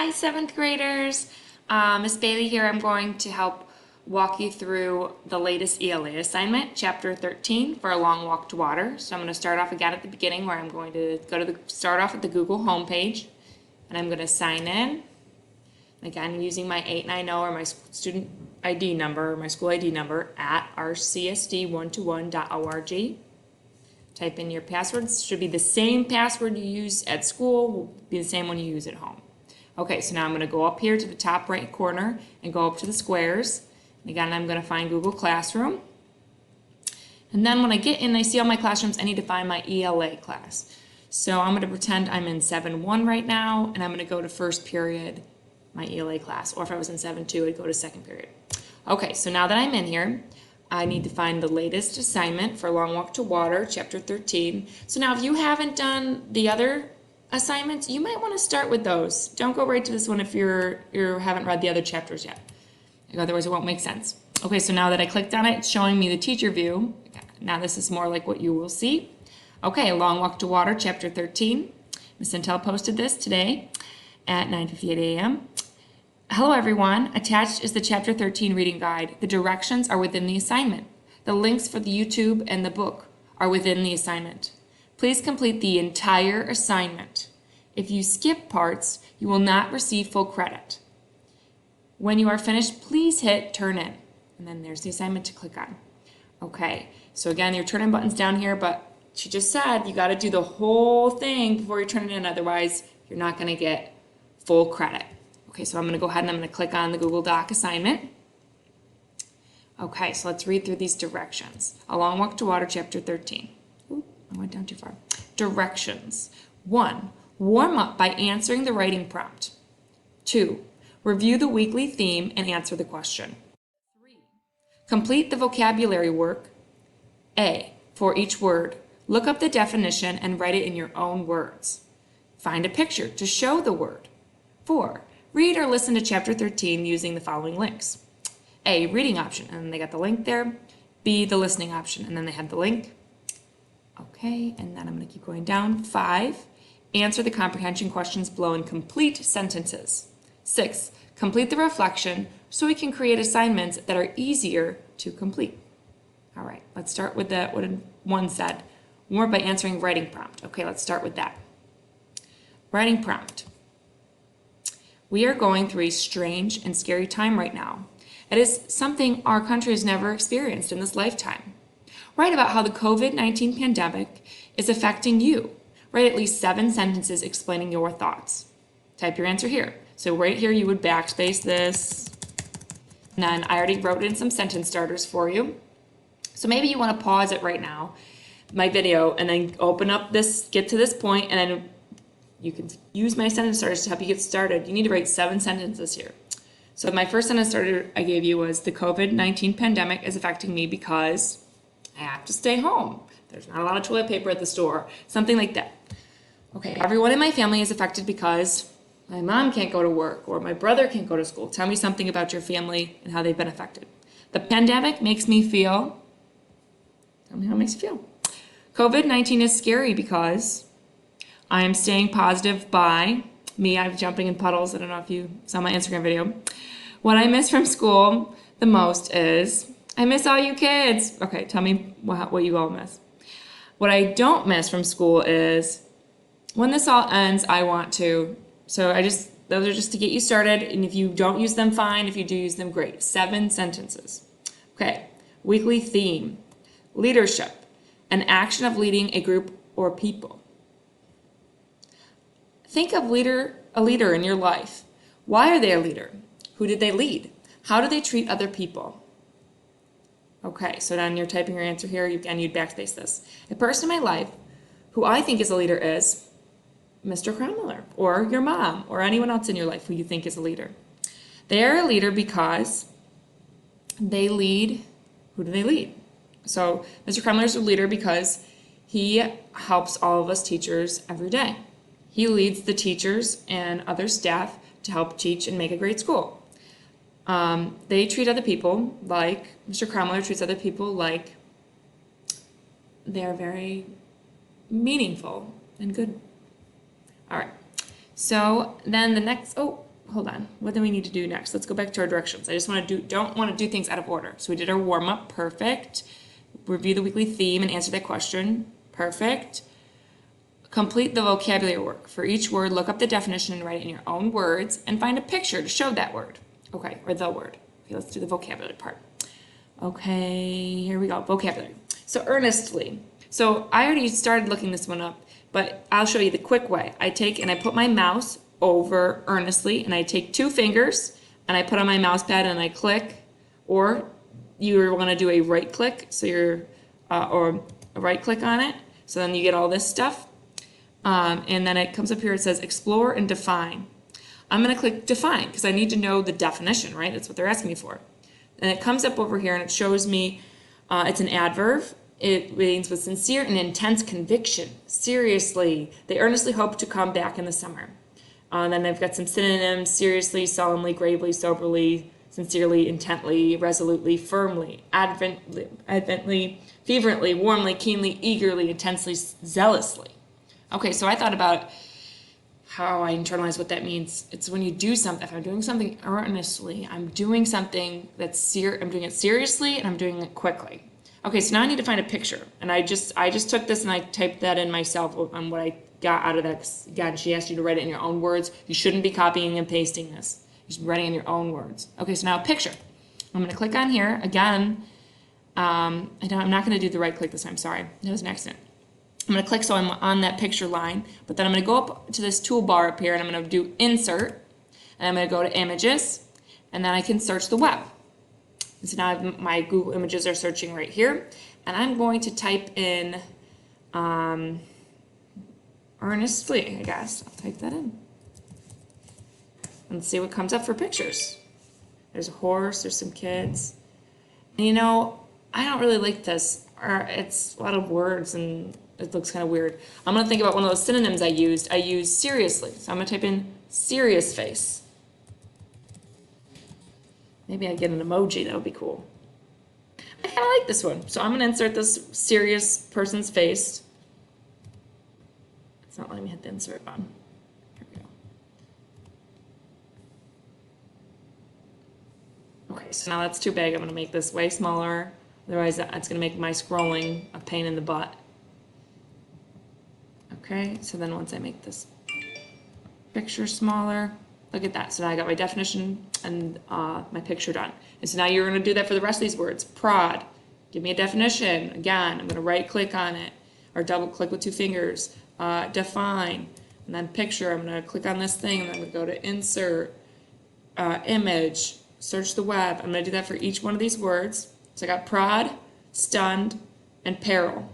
Hi, 7th graders. Miss Bailey here. I'm going to help walk you through the latest ELA assignment, Chapter 13, for a long walk to water. So I'm going to start off again at the beginning where I'm going to start off at the Google homepage, and I'm going to sign in. Again, using my 890 or my student ID number, or my school ID number at rcsd121.org. Type in your passwords. Should be the same password you use at school, will be the same one you use at home. Okay, so now I'm going to go up here to the top right corner and go up to the squares. And again, I'm going to find Google Classroom. And then when I get in, I see all my classrooms, I need to find my ELA class. So I'm going to pretend I'm in 7-1 right now, and I'm going to go to first period, my ELA class. Or if I was in 7-2, I'd go to second period. Okay, so now that I'm in here, I need to find the latest assignment for Long Walk to Water, Chapter 13. So now if you haven't done the other assignments, you might want to start with those. Don't go right to this one if you haven't read the other chapters yet. Otherwise it won't make sense. Okay, so now that I clicked on it, it's showing me the teacher view. Now this is more like what you will see. Okay, Long Walk to Water, Chapter 13. Ms. Intel posted this today at 9:58 a.m. Hello everyone. Attached is the Chapter 13 reading guide. The directions are within the assignment. The links for the YouTube and the book are within the assignment. Please complete the entire assignment. If you skip parts, you will not receive full credit. When you are finished, please hit turn in. And then there's the assignment to click on. Okay, so again, your turn in button's down here, but she just said you got to do the whole thing before you turn it in, otherwise you're not going to get full credit. Okay, so I'm going to go ahead and I'm going to click on the Google Doc assignment. Okay, so let's read through these directions. A Long Walk to Water, Chapter 13. Ooh, I went down too far. Directions. 1. Warm up by answering the writing prompt. 2. Review the weekly theme and answer the question. 3. Complete the vocabulary work. A. For each word, look up the definition and write it in your own words. Find a picture to show the word. 4. Read or listen to Chapter 13 using the following links. A. Reading option, and then they got the link there. B. The listening option, and then they have the link. Okay, and then I'm going to keep going down. 5. Answer the comprehension questions below in complete sentences. 6. Complete the reflection so we can create assignments that are easier to complete. All right, let's start with what one said. More by answering writing prompt. Okay, let's start with that. Writing prompt. We are going through a strange and scary time right now. It is something our country has never experienced in this lifetime. Write about how the COVID-19 pandemic is affecting you. Write at least 7 sentences explaining your thoughts. Type your answer here. So right here you would backspace this. And then I already wrote in some sentence starters for you. So maybe you want to pause it right now, my video, and then open up this, get to this point, and then you can use my sentence starters to help you get started. You need to write 7 sentences here. So my first sentence starter I gave you was the COVID-19 pandemic is affecting me because I have to stay home. There's not a lot of toilet paper at the store. Something like that. Okay, everyone in my family is affected because my mom can't go to work or my brother can't go to school. Tell me something about your family and how they've been affected. The pandemic makes me feel, tell me how it makes you feel. COVID-19 is scary because I am staying positive by me. I'm jumping in puddles. I don't know if you saw my Instagram video. What I miss from school the most is I miss all you kids. Okay, tell me what you all miss. What I don't miss from school is when this all ends, I want to. So those are just to get you started. And if you don't use them, fine. If you do use them, great. 7 sentences. Okay, weekly theme. Leadership, an action of leading a group or people. Think of a leader in your life. Why are they a leader? Who did they lead? How do they treat other people? Okay, so then you're typing your answer here, and you'd backspace this. A person in my life who I think is a leader is Mr. Cromwell, or your mom, or anyone else in your life who you think is a leader. They are a leader because they lead. Who do they lead? So Mr. Cromwell is a leader because he helps all of us teachers every day. He leads the teachers and other staff to help teach and make a great school. They treat other people like, Mr. Cromwell treats other people like they're very meaningful and good. All right, so then the next, hold on. What do we need to do next? Let's go back to our directions. I just don't want to do things out of order. So we did our warm up, perfect. Review the weekly theme and answer that question, perfect. Complete the vocabulary work. For each word, look up the definition and write it in your own words and find a picture to show that word. Okay, or the word. Okay, let's do the vocabulary part. Okay, here we go, vocabulary. So earnestly. So I already started looking this one up, but I'll show you the quick way. I take and I put my mouse over earnestly, and I take 2 fingers and I put on my mouse pad and I click, or you want to do a right click, so you're or a right click on it, so then you get all this stuff, and then it comes up here. It says explore and define. I'm going to click define because I need to know the definition, right? That's what they're asking me for. And it comes up over here and it shows me it's an adverb. It means with sincere and intense conviction. Seriously, they earnestly hope to come back in the summer. Then they've got some synonyms: seriously, solemnly, gravely, soberly, sincerely, intently, resolutely, firmly, advently, fervently, warmly, keenly, eagerly, intensely, zealously. Okay, so I thought about how I internalize what that means. It's when you do something. If I'm doing something earnestly, I'm doing something I'm doing it seriously, and I'm doing it quickly. Okay, so now I need to find a picture, and I just took this and I typed that in myself on what I got out of that. Again, she asked you to write it in your own words. You shouldn't be copying and pasting this. You should be writing in your own words. Okay, so now a picture. I'm going to click on here again. I'm not going to do the right click this time. Sorry, that was an accident. I'm going to click so I'm on that picture line, but then I'm going to go up to this toolbar up here and I'm going to do insert, and I'm going to go to images, and then I can search the web. So now my Google Images are searching right here, and I'm going to type in earnestly, I guess. I'll type that in and see what comes up for pictures. There's a horse, there's some kids. And you know, I don't really like this. It's a lot of words and it looks kind of weird. I'm going to think about one of those synonyms I used. I used seriously. So I'm going to type in serious face. Maybe I get an emoji. That would be cool. I kind of like this one. So I'm going to insert this serious person's face. It's not letting me hit the insert button. Here we go. Okay, so now that's too big. I'm going to make this way smaller. Otherwise, that's going to make my scrolling a pain in the butt. Okay, so then once I make this picture smaller, look at that. So now I got my definition and my picture done. And so now you're going to do that for the rest of these words. Prod, give me a definition. Again, I'm going to right click on it or double click with 2 fingers. Define, and then picture. I'm going to click on this thing and I'm going to go to insert, image, search the web. I'm going to do that for each one of these words. So I got prod, stunned, and peril.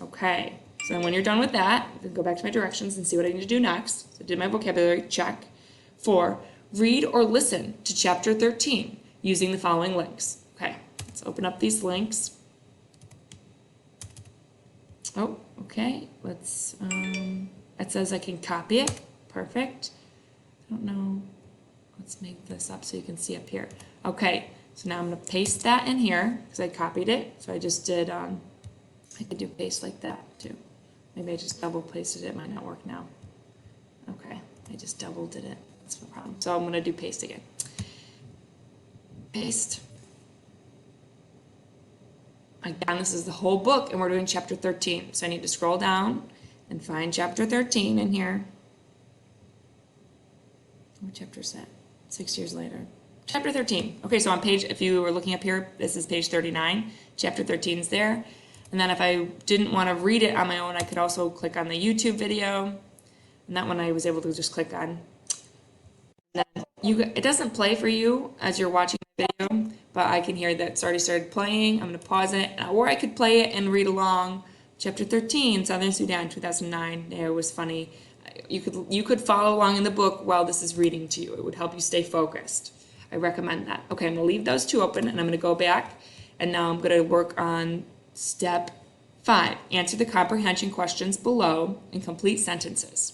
Okay. So then when you're done with that, you can go back to my directions and see what I need to do next. So I did my vocabulary, check. 4, read or listen to chapter 13 using the following links. Okay, let's open up these links. Oh, okay, let's, it says I can copy it. Perfect. I don't know. Let's make this up so you can see up here. Okay, so now I'm going to paste that in here because I copied it. So I just did, I could do paste like that too. Maybe I just double pasted it. It might not work now. Okay, I just double did it. That's no problem. So I'm going to do paste again. Paste. Again, this is the whole book, and we're doing chapter 13. So I need to scroll down and find chapter 13 in here. What chapter is that? 6 years later. Chapter 13. Okay, so on page, if you were looking up here, this is page 39. Chapter 13 is there. And then if I didn't want to read it on my own, I could also click on the YouTube video. And that one I was able to just click on. And then it doesn't play for you as you're watching the video, but I can hear that it's already started playing. I'm going to pause it. Or I could play it and read along. Chapter 13, Southern Sudan, 2009. It was funny. You could follow along in the book while this is reading to you. It would help you stay focused. I recommend that. Okay, I'm going to leave those 2 open, and I'm going to go back. And now I'm going to work on Step 5, answer the comprehension questions below and complete sentences.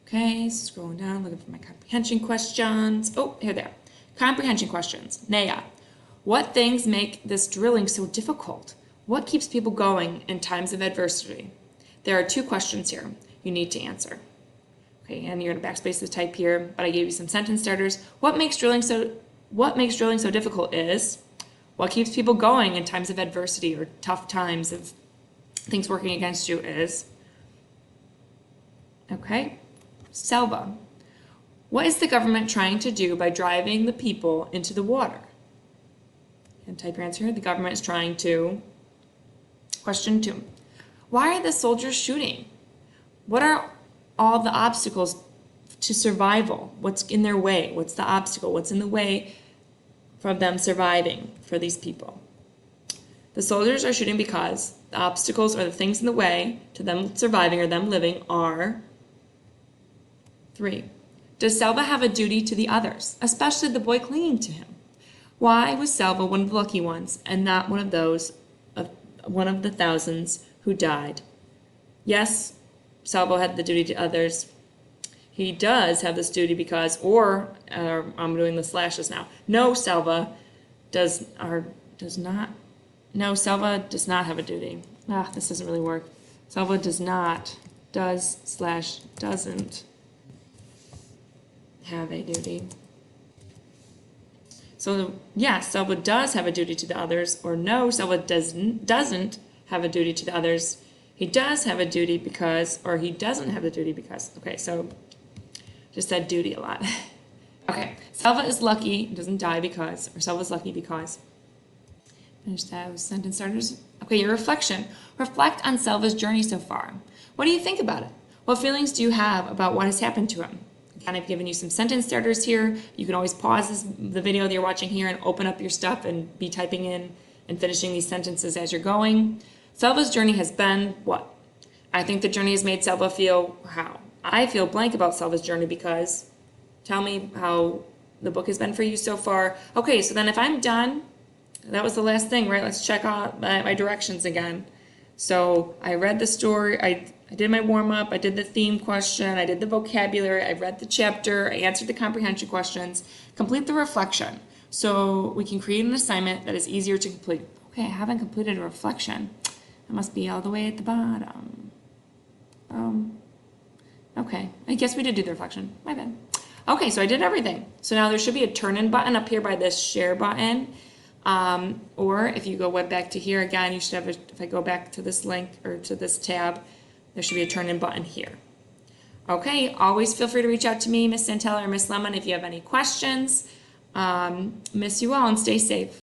Okay, scrolling down, looking for my comprehension questions. Oh, here they are. Comprehension questions. Naya, what things make this drilling so difficult? What keeps people going in times of adversity? There are 2 questions here you need to answer. Okay, and you're gonna backspace the type here, but I gave you some sentence starters. What makes drilling so difficult is what keeps people going in times of adversity or tough times of things working against you is, okay, Selva. What is the government trying to do by driving the people into the water? And type your answer here. The government is trying to. Question 2. Why are the soldiers shooting? What are all the obstacles to survival? What's in their way? What's the obstacle? What's in the way from them surviving for these people? The soldiers are shooting because the obstacles or the things in the way to them surviving or them living are 3. Does Selva have a duty to the others, especially the boy clinging to him? Why was Selva one of the lucky ones and not one of the thousands who died? Yes, Selva had the duty to others. He does have this duty because, I'm doing the slashes now. No, Selva does not. No, Selva does not have a duty. This doesn't really work. Selva does not, doesn't have a duty. So yes, Selva does have a duty to the others, or no, Selva doesn't have a duty to the others. He does have a duty because, or he doesn't have a duty because. Okay, so just said duty a lot. Okay, Selva is lucky, doesn't die because, or Selva's lucky because. Finish those sentence starters. Okay, your reflection. Reflect on Selva's journey so far. What do you think about it? What feelings do you have about what has happened to him? Again, I've given you some sentence starters here. You can always pause the video that you're watching here and open up your stuff and be typing in and finishing these sentences as you're going. Selva's journey has been what? I think the journey has made Selva feel how? I feel blank about Selva's journey because, tell me how the book has been for you so far. Okay, so then if I'm done, that was the last thing, right? Let's check out my directions again. So I read the story, I did my warm-up, I did the theme question, I did the vocabulary, I read the chapter, I answered the comprehension questions. Complete the reflection so we can create an assignment that is easier to complete. Okay, I haven't completed a reflection. It must be all the way at the bottom. Okay, I guess we did do the reflection. My bad. Okay, so I did everything. So now there should be a turn-in button up here by this share button. Or if you go back to here again, you should have, if I go back to this link or to this tab, there should be a turn-in button here. Okay, always feel free to reach out to me, Miss Santella or Miss Lemon, if you have any questions. Miss you all and stay safe.